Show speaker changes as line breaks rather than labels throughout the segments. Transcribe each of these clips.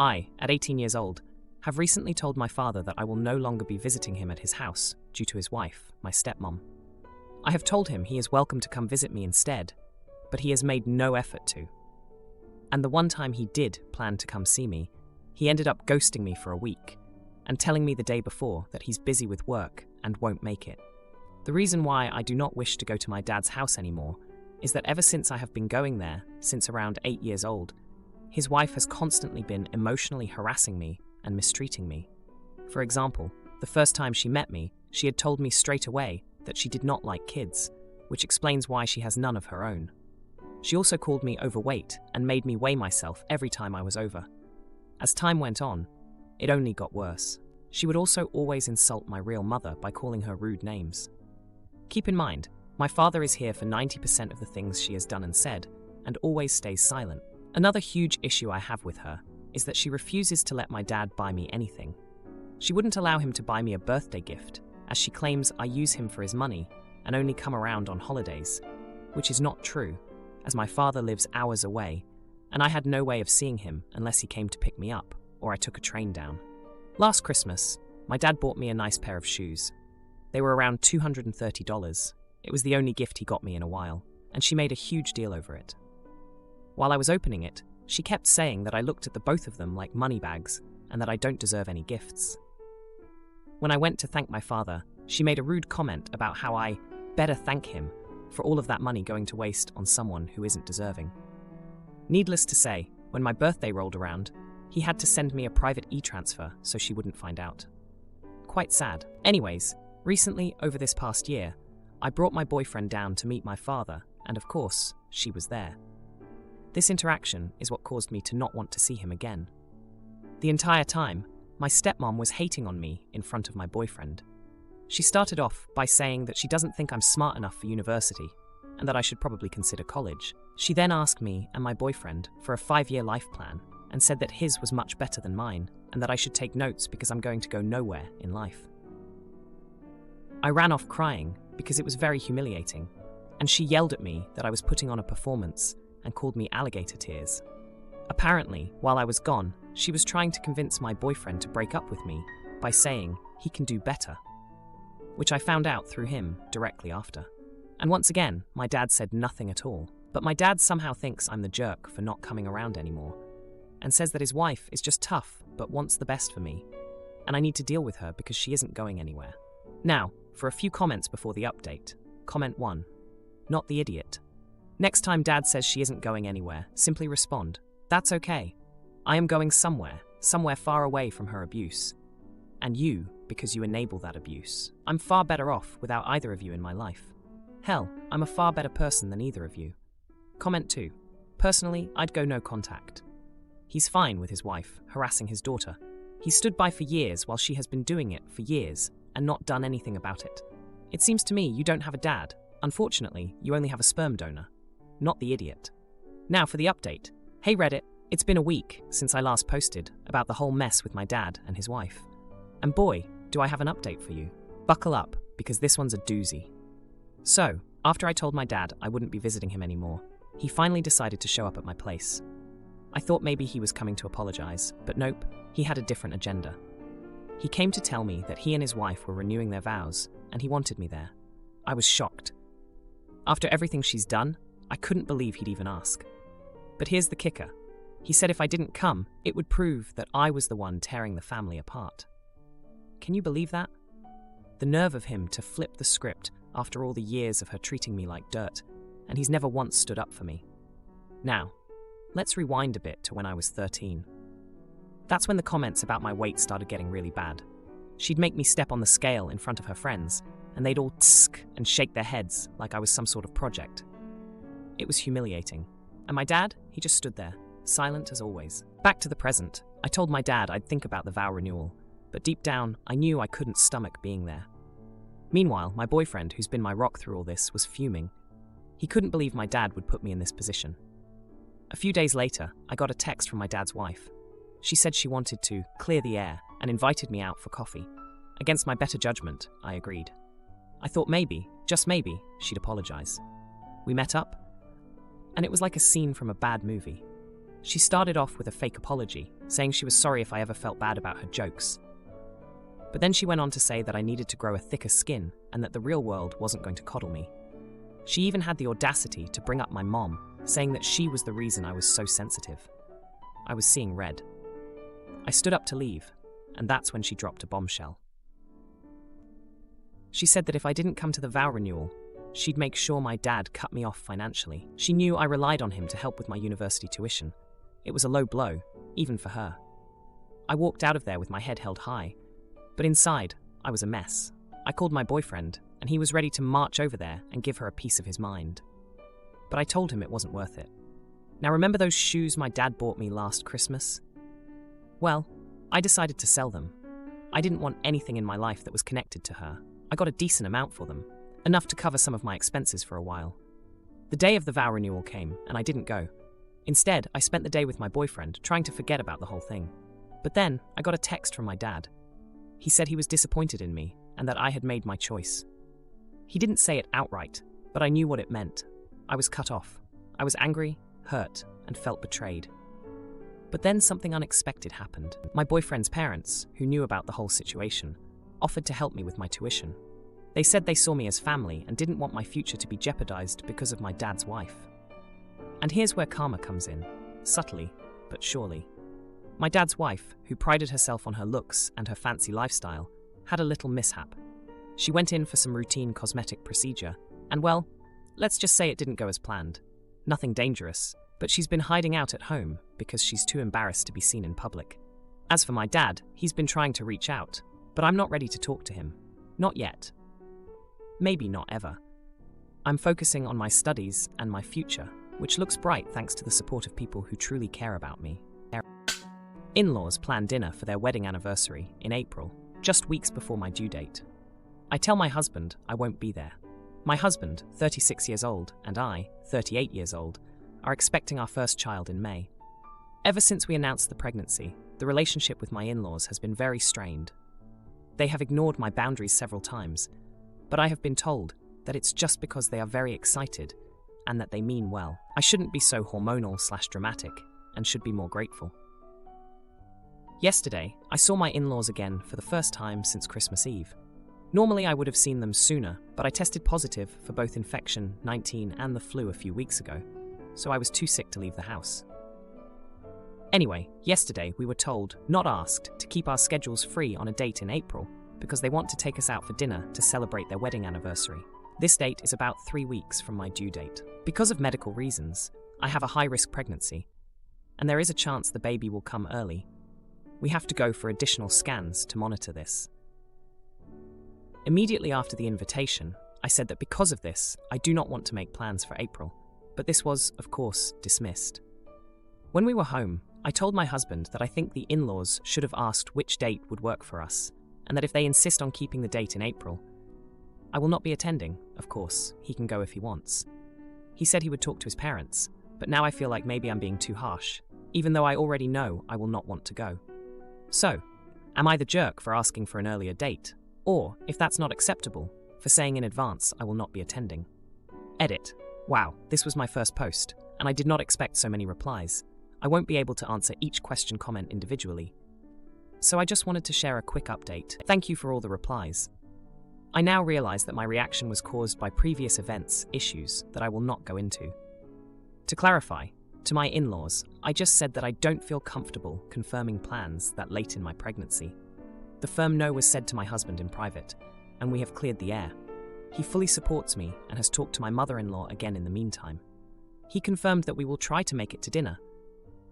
I, at 18 years old, have recently told my father that I will no longer be visiting him at his house due to his wife, my stepmom. I have told him he is welcome to come visit me instead, but he has made no effort to. And the one time he did plan to come see me, he ended up ghosting me for a week and telling me the day before that he's busy with work and won't make it. The reason why I do not wish to go to my dad's house anymore is that ever since I have been going there, since around 8 years old, his wife has constantly been emotionally harassing me and mistreating me. For example, the first time she met me, she had told me straight away that she did not like kids, which explains why she has none of her own. She also called me overweight and made me weigh myself every time I was over. As time went on, it only got worse. She would also always insult my real mother by calling her rude names. Keep in mind, my father is here for 90% of the things she has done and said, and always stays silent. Another huge issue I have with her is that she refuses to let my dad buy me anything. She wouldn't allow him to buy me a birthday gift, as she claims I use him for his money and only come around on holidays, which is not true, as my father lives hours away, and I had no way of seeing him unless he came to pick me up or I took a train down. Last Christmas, my dad bought me a nice pair of shoes. They were around $230. It was the only gift he got me in a while, and she made a huge deal over it. While I was opening it, she kept saying that I looked at the both of them like money bags and that I don't deserve any gifts. When I went to thank my father, she made a rude comment about how I better thank him for all of that money going to waste on someone who isn't deserving. Needless to say, when my birthday rolled around, he had to send me a private e-transfer so she wouldn't find out. Quite sad. Anyways, recently, over this past year, I brought my boyfriend down to meet my father, and of course, she was there. This interaction is what caused me to not want to see him again. The entire time, my stepmom was hating on me in front of my boyfriend. She started off by saying that she doesn't think I'm smart enough for university, and that I should probably consider college. She then asked me and my boyfriend for a 5-year life plan, and said that his was much better than mine, and that I should take notes because I'm going to go nowhere in life. I ran off crying because it was very humiliating, and she yelled at me that I was putting on a performance and called me alligator tears. Apparently, while I was gone, she was trying to convince my boyfriend to break up with me by saying he can do better, which I found out through him directly after. And once again, my dad said nothing at all, but my dad somehow thinks I'm the jerk for not coming around anymore, and says that his wife is just tough but wants the best for me, and I need to deal with her because she isn't going anywhere. Now, for a few comments before the update. Comment 1. Not the idiot. Next time dad says she isn't going anywhere, simply respond, "That's okay. I am going somewhere far away from her abuse. And you, because you enable that abuse. I'm far better off without either of you in my life. Hell, I'm a far better person than either of you." Comment 2. Personally, I'd go no contact. He's fine with his wife harassing his daughter. He's stood by for years while she has been doing it for years and not done anything about it. It seems to me you don't have a dad. Unfortunately, you only have a sperm donor. Not the idiot. Now for the update. Hey Reddit, it's been a week since I last posted about the whole mess with my dad and his wife. And boy, do I have an update for you. Buckle up, because this one's a doozy. So, after I told my dad I wouldn't be visiting him anymore, he finally decided to show up at my place. I thought maybe he was coming to apologize, but nope, he had a different agenda. He came to tell me that he and his wife were renewing their vows, and he wanted me there. I was shocked. After everything she's done, I couldn't believe he'd even ask. But here's the kicker. He said if I didn't come, it would prove that I was the one tearing the family apart. Can you believe that? The nerve of him to flip the script after all the years of her treating me like dirt, and he's never once stood up for me. Now, let's rewind a bit to when I was 13. That's when the comments about my weight started getting really bad. She'd make me step on the scale in front of her friends, and they'd all tsk and shake their heads like I was some sort of project. It was humiliating. And my dad, he just stood there, silent as always. Back to the present, I told my dad I'd think about the vow renewal, but deep down, I knew I couldn't stomach being there. Meanwhile, my boyfriend, who's been my rock through all this, was fuming. He couldn't believe my dad would put me in this position. A few days later, I got a text from my dad's wife. She said she wanted to clear the air and invited me out for coffee. Against my better judgment, I agreed. I thought maybe, just maybe, she'd apologize. We met up, and it was like a scene from a bad movie. She started off with a fake apology, saying she was sorry if I ever felt bad about her jokes. But then she went on to say that I needed to grow a thicker skin and that the real world wasn't going to coddle me. She even had the audacity to bring up my mom, saying that she was the reason I was so sensitive. I was seeing red. I stood up to leave, and that's when she dropped a bombshell. She said that if I didn't come to the vow renewal, she'd make sure my dad cut me off financially. She knew I relied on him to help with my university tuition. It was a low blow, even for her. I walked out of there with my head held high, but inside, I was a mess. I called my boyfriend, and he was ready to march over there and give her a piece of his mind. But I told him it wasn't worth it. Now, remember those shoes my dad bought me last Christmas? Well, I decided to sell them. I didn't want anything in my life that was connected to her. I got a decent amount for them, enough to cover some of my expenses for a while. The day of the vow renewal came, and I didn't go. Instead, I spent the day with my boyfriend, trying to forget about the whole thing. But then, I got a text from my dad. He said he was disappointed in me, and that I had made my choice. He didn't say it outright, but I knew what it meant. I was cut off. I was angry, hurt, and felt betrayed. But then something unexpected happened. My boyfriend's parents, who knew about the whole situation, offered to help me with my tuition. They said they saw me as family and didn't want my future to be jeopardized because of my dad's wife. And here's where karma comes in, subtly, but surely. My dad's wife, who prided herself on her looks and her fancy lifestyle, had a little mishap. She went in for some routine cosmetic procedure, and well, let's just say it didn't go as planned. Nothing dangerous, but she's been hiding out at home because she's too embarrassed to be seen in public. As for my dad, he's been trying to reach out, but I'm not ready to talk to him. Not yet. Maybe not ever. I'm focusing on my studies and my future, which looks bright thanks to the support of people who truly care about me. In-laws plan dinner for their wedding anniversary in April, just weeks before my due date. I tell my husband I won't be there. My husband, 36 years old, and I, 38 years old, are expecting our first child in May. Ever since we announced the pregnancy, the relationship with my in-laws has been very strained. They have ignored my boundaries several times, but I have been told that it's just because they are very excited and that they mean well. I shouldn't be so hormonal/dramatic and should be more grateful. Yesterday, I saw my in-laws again for the first time since Christmas Eve. Normally I would have seen them sooner, but I tested positive for both infection, 19, and the flu a few weeks ago, so I was too sick to leave the house. Anyway, yesterday we were told, not asked, to keep our schedules free on a date in April because they want to take us out for dinner to celebrate their wedding anniversary. This date is about 3 weeks from my due date. Because of medical reasons, I have a high-risk pregnancy, and there is a chance the baby will come early. We have to go for additional scans to monitor this. Immediately after the invitation, I said that because of this, I do not want to make plans for April, but this was, of course, dismissed. When we were home, I told my husband that I think the in-laws should have asked which date would work for us, and that if they insist on keeping the date in April, I will not be attending, of course, he can go if he wants. He said he would talk to his parents, but now I feel like maybe I'm being too harsh, even though I already know I will not want to go. So, am I the jerk for asking for an earlier date? Or, if that's not acceptable, for saying in advance I will not be attending? Edit. Wow, this was my first post, and I did not expect so many replies. I won't be able to answer each question comment individually. So I just wanted to share a quick update. Thank you for all the replies. I now realize that my reaction was caused by previous events, issues that I will not go into. To clarify, to my in-laws, I just said that I don't feel comfortable confirming plans that late in my pregnancy. The firm no was said to my husband in private, and we have cleared the air. He fully supports me and has talked to my mother-in-law again in the meantime. He confirmed that we will try to make it to dinner.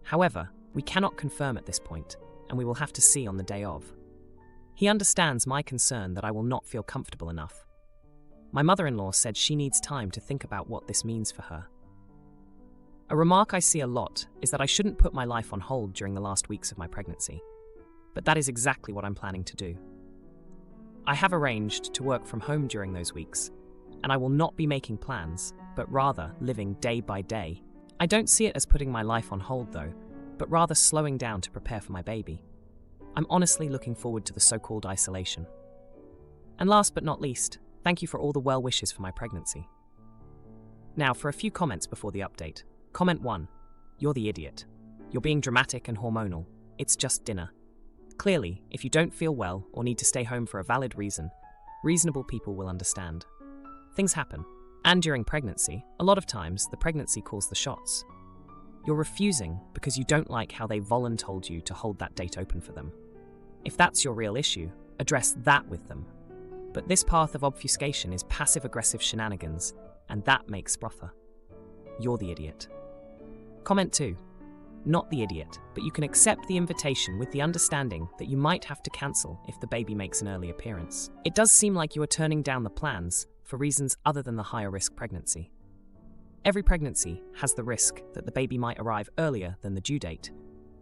However, we cannot confirm at this point, and we will have to see on the day of. He understands my concern that I will not feel comfortable enough. My mother-in-law said she needs time to think about what this means for her. A remark I see a lot is that I shouldn't put my life on hold during the last weeks of my pregnancy, but that is exactly what I'm planning to do. I have arranged to work from home during those weeks, and I will not be making plans, but rather living day by day. I don't see it as putting my life on hold though, but rather slowing down to prepare for my baby. I'm honestly looking forward to the so-called isolation. And last but not least, thank you for all the well wishes for my pregnancy. Now for a few comments before the update. Comment 1. You're the idiot. You're being dramatic and hormonal. It's just dinner. Clearly, if you don't feel well or need to stay home for a valid reason, reasonable people will understand. Things happen. And during pregnancy, a lot of times the pregnancy calls the shots. You're refusing because you don't like how they voluntold you to hold that date open for them. If that's your real issue, address that with them. But this path of obfuscation is passive-aggressive shenanigans, and that makes Sprother. You're the idiot. Comment 2. Not the idiot, but you can accept the invitation with the understanding that you might have to cancel if the baby makes an early appearance. It does seem like you are turning down the plans for reasons other than the higher-risk pregnancy. Every pregnancy has the risk that the baby might arrive earlier than the due date,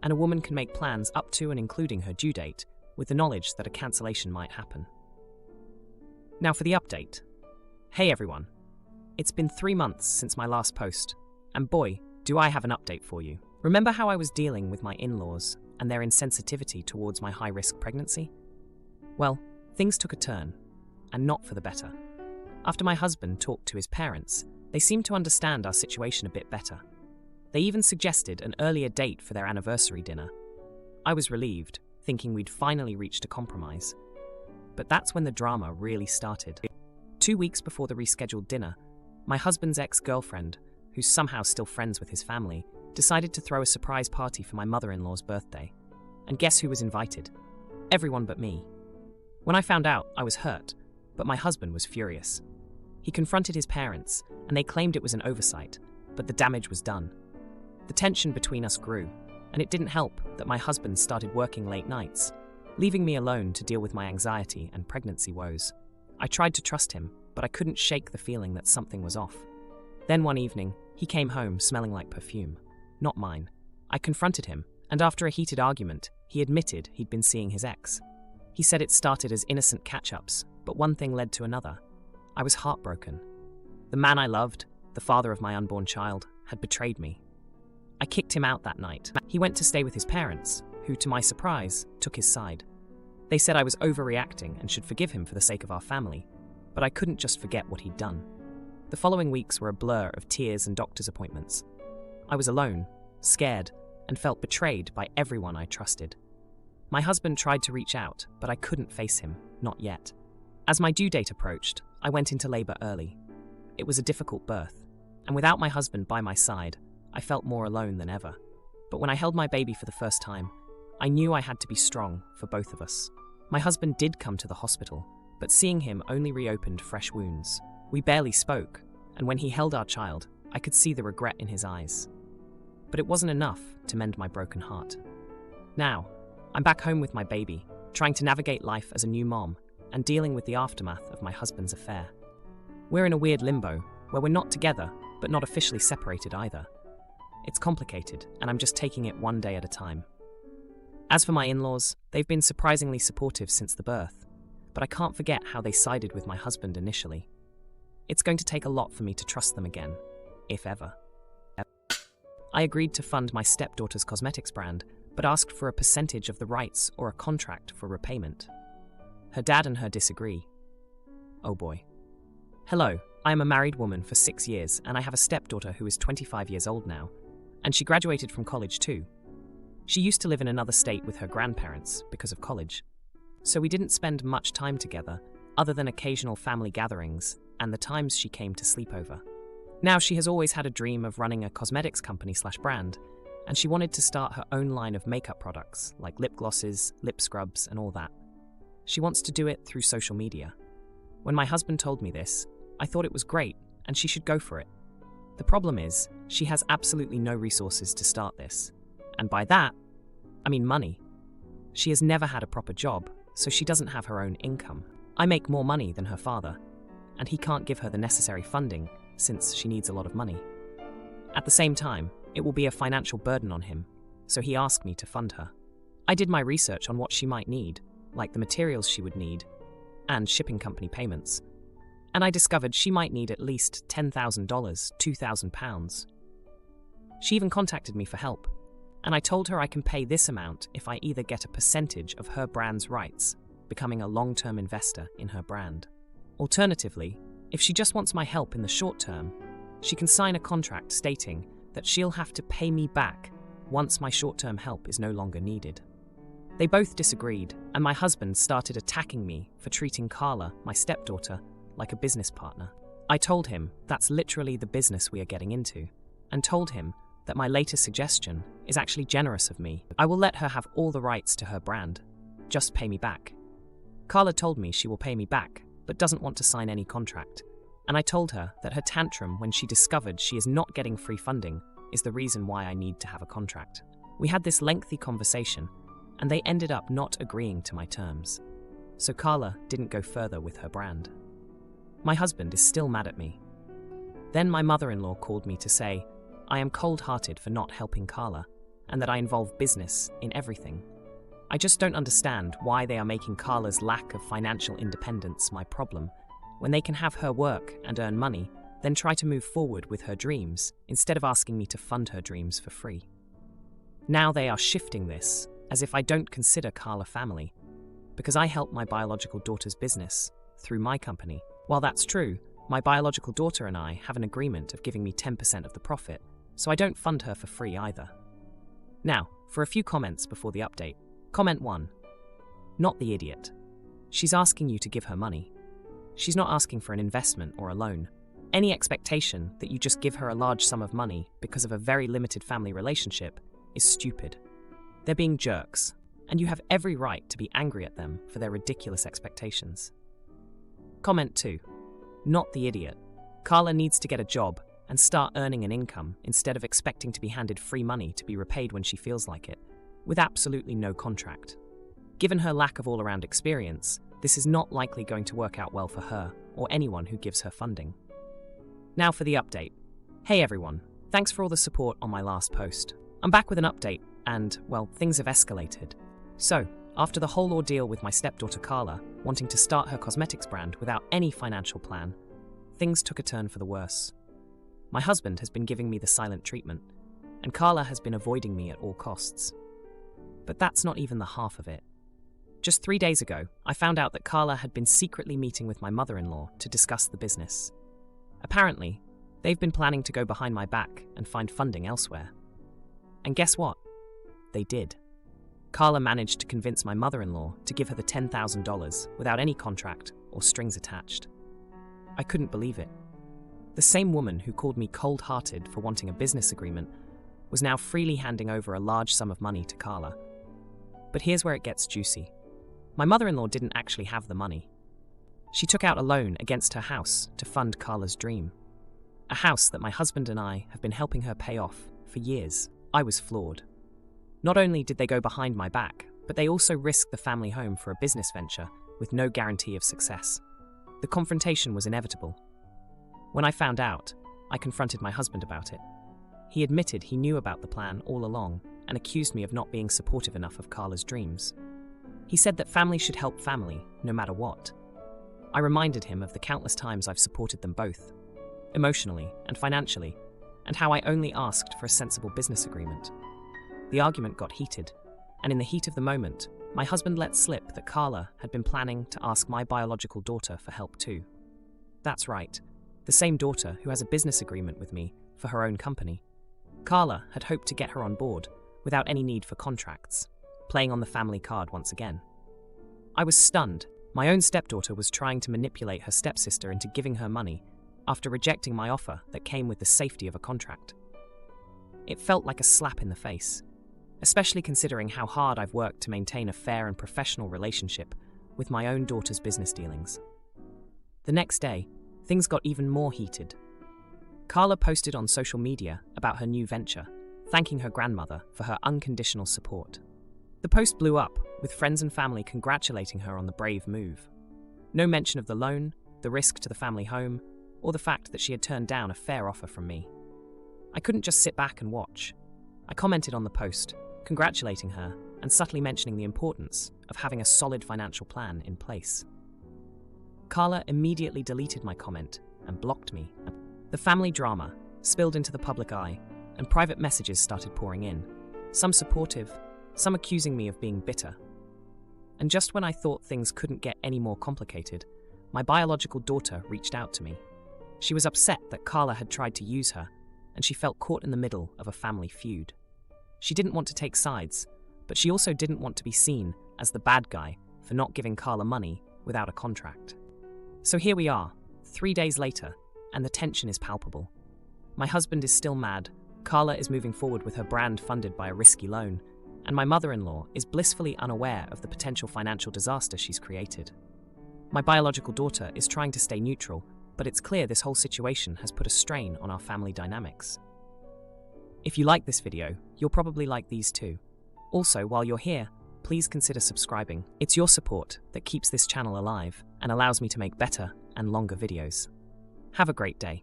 and a woman can make plans up to and including her due date with the knowledge that a cancellation might happen. Now for the update. Hey everyone. It's been 3 months since my last post, and boy, do I have an update for you. Remember how I was dealing with my in-laws and their insensitivity towards my high-risk pregnancy? Well, things took a turn, and not for the better. After my husband talked to his parents, they seemed to understand our situation a bit better. They even suggested an earlier date for their anniversary dinner. I was relieved, thinking we'd finally reached a compromise. But that's when the drama really started. 2 weeks before the rescheduled dinner, my husband's ex-girlfriend, who's somehow still friends with his family, decided to throw a surprise party for my mother-in-law's birthday. And guess who was invited? Everyone but me. When I found out, I was hurt, but my husband was furious. He confronted his parents, and they claimed it was an oversight, but the damage was done. The tension between us grew, and it didn't help that my husband started working late nights, leaving me alone to deal with my anxiety and pregnancy woes. I tried to trust him, but I couldn't shake the feeling that something was off. Then one evening, he came home smelling like perfume. Not mine. I confronted him, and after a heated argument, he admitted he'd been seeing his ex. He said it started as innocent catch-ups, but one thing led to another. I was heartbroken. The man I loved, the father of my unborn child, had betrayed me. I kicked him out that night. He went to stay with his parents, who, to my surprise, took his side. They said I was overreacting and should forgive him for the sake of our family, but I couldn't just forget what he'd done. The following weeks were a blur of tears and doctor's appointments. I was alone, scared, and felt betrayed by everyone I trusted. My husband tried to reach out, but I couldn't face him, not yet. As my due date approached, I went into labor early. It was a difficult birth, and without my husband by my side, I felt more alone than ever. But when I held my baby for the first time, I knew I had to be strong for both of us. My husband did come to the hospital, but seeing him only reopened fresh wounds. We barely spoke, and when he held our child, I could see the regret in his eyes. But it wasn't enough to mend my broken heart. Now, I'm back home with my baby, trying to navigate life as a new mom and dealing with the aftermath of my husband's affair. We're in a weird limbo where we're not together, but not officially separated either. It's complicated, and I'm just taking it one day at a time. As for my in-laws, they've been surprisingly supportive since the birth, but I can't forget how they sided with my husband initially. It's going to take a lot for me to trust them again, if ever. I agreed to fund my stepdaughter's cosmetics brand, but asked for a percentage of the rights or a contract for repayment. Her dad and her disagree. Oh boy. Hello, I am a married woman for 6 years, and I have a stepdaughter who is 25 years old now, and she graduated from college too. She used to live in another state with her grandparents because of college, so we didn't spend much time together other than occasional family gatherings and the times she came to sleep over. Now she has always had a dream of running a cosmetics company/brand, and she wanted to start her own line of makeup products like lip glosses, lip scrubs, and all that. She wants to do it through social media. When my husband told me this, I thought it was great and she should go for it. The problem is, she has absolutely no resources to start this. And by that, I mean money. She has never had a proper job, so she doesn't have her own income. I make more money than her father, and he can't give her the necessary funding since she needs a lot of money. At the same time, it will be a financial burden on him, so he asked me to fund her. I did my research on what she might need, like the materials she would need, and shipping company payments, and I discovered she might need at least $10,000, £2,000. She even contacted me for help, and I told her I can pay this amount if I either get a percentage of her brand's rights, becoming a long-term investor in her brand. Alternatively, if she just wants my help in the short term, she can sign a contract stating that she'll have to pay me back once my short-term help is no longer needed. They both disagreed, and my husband started attacking me for treating Carla, my stepdaughter, like a business partner. I told him that's literally the business we are getting into, and told him that my latest suggestion is actually generous of me. I will let her have all the rights to her brand. Just pay me back. Carla told me she will pay me back, but doesn't want to sign any contract. And I told her that her tantrum when she discovered she is not getting free funding is the reason why I need to have a contract. We had this lengthy conversation, and they ended up not agreeing to my terms. So Carla didn't go further with her brand. My husband is still mad at me. Then my mother-in-law called me to say I am cold-hearted for not helping Carla, and that I involve business in everything. I just don't understand why they are making Carla's lack of financial independence my problem, when they can have her work and earn money, then try to move forward with her dreams, instead of asking me to fund her dreams for free. Now they are shifting this, as if I don't consider Carla family, because I help my biological daughter's business through my company. While that's true, my biological daughter and I have an agreement of giving me 10% of the profit, so I don't fund her for free either. Now, for a few comments before the update. Comment 1. Not the idiot. She's asking you to give her money. She's not asking for an investment or a loan. Any expectation that you just give her a large sum of money because of a very limited family relationship is stupid. They're being jerks, and you have every right to be angry at them for their ridiculous expectations. Comment 2. Not the idiot. Carla needs to get a job and start earning an income instead of expecting to be handed free money to be repaid when she feels like it, with absolutely no contract. Given her lack of all-around experience, this is not likely going to work out well for her or anyone who gives her funding. Now for the update. Hey everyone, thanks for all the support on my last post. I'm back with an update and, well, things have escalated. So, after the whole ordeal with my stepdaughter Carla wanting to start her cosmetics brand without any financial plan, things took a turn for the worse. My husband has been giving me the silent treatment, and Carla has been avoiding me at all costs. But that's not even the half of it. Just 3 days ago, I found out that Carla had been secretly meeting with my mother-in-law to discuss the business. Apparently, they've been planning to go behind my back and find funding elsewhere. And guess what? They did. Carla managed to convince my mother-in-law to give her the $10,000 without any contract or strings attached. I couldn't believe it. The same woman who called me cold-hearted for wanting a business agreement was now freely handing over a large sum of money to Carla. But here's where it gets juicy. My mother-in-law didn't actually have the money. She took out a loan against her house to fund Carla's dream. A house that my husband and I have been helping her pay off for years. I was floored. Not only did they go behind my back, but they also risked the family home for a business venture with no guarantee of success. The confrontation was inevitable. When I found out, I confronted my husband about it. He admitted he knew about the plan all along and accused me of not being supportive enough of Carla's dreams. He said that family should help family, no matter what. I reminded him of the countless times I've supported them both, emotionally and financially, and how I only asked for a sensible business agreement. The argument got heated, and in the heat of the moment, my husband let slip that Carla had been planning to ask my biological daughter for help too. That's right, the same daughter who has a business agreement with me for her own company. Carla had hoped to get her on board without any need for contracts, playing on the family card once again. I was stunned. My own stepdaughter was trying to manipulate her stepsister into giving her money after rejecting my offer that came with the safety of a contract. It felt like a slap in the face, especially considering how hard I've worked to maintain a fair and professional relationship with my own daughter's business dealings. The next day, things got even more heated. Carla posted on social media about her new venture, thanking her grandmother for her unconditional support. The post blew up, with friends and family congratulating her on the brave move. No mention of the loan, the risk to the family home, or the fact that she had turned down a fair offer from me. I couldn't just sit back and watch. I commented on the post, congratulating her and subtly mentioning the importance of having a solid financial plan in place. Carla immediately deleted my comment and blocked me. The family drama spilled into the public eye, and private messages started pouring in, some supportive, some accusing me of being bitter. And just when I thought things couldn't get any more complicated, my biological daughter reached out to me. She was upset that Carla had tried to use her, and she felt caught in the middle of a family feud. She didn't want to take sides, but she also didn't want to be seen as the bad guy for not giving Carla money without a contract. So here we are, 3 days later, and the tension is palpable. My husband is still mad, Carla is moving forward with her brand funded by a risky loan, and my mother-in-law is blissfully unaware of the potential financial disaster she's created. My biological daughter is trying to stay neutral, but it's clear this whole situation has put a strain on our family dynamics. If you like this video, you'll probably like these too. Also, while you're here, please consider subscribing. It's your support that keeps this channel alive and allows me to make better and longer videos. Have a great day.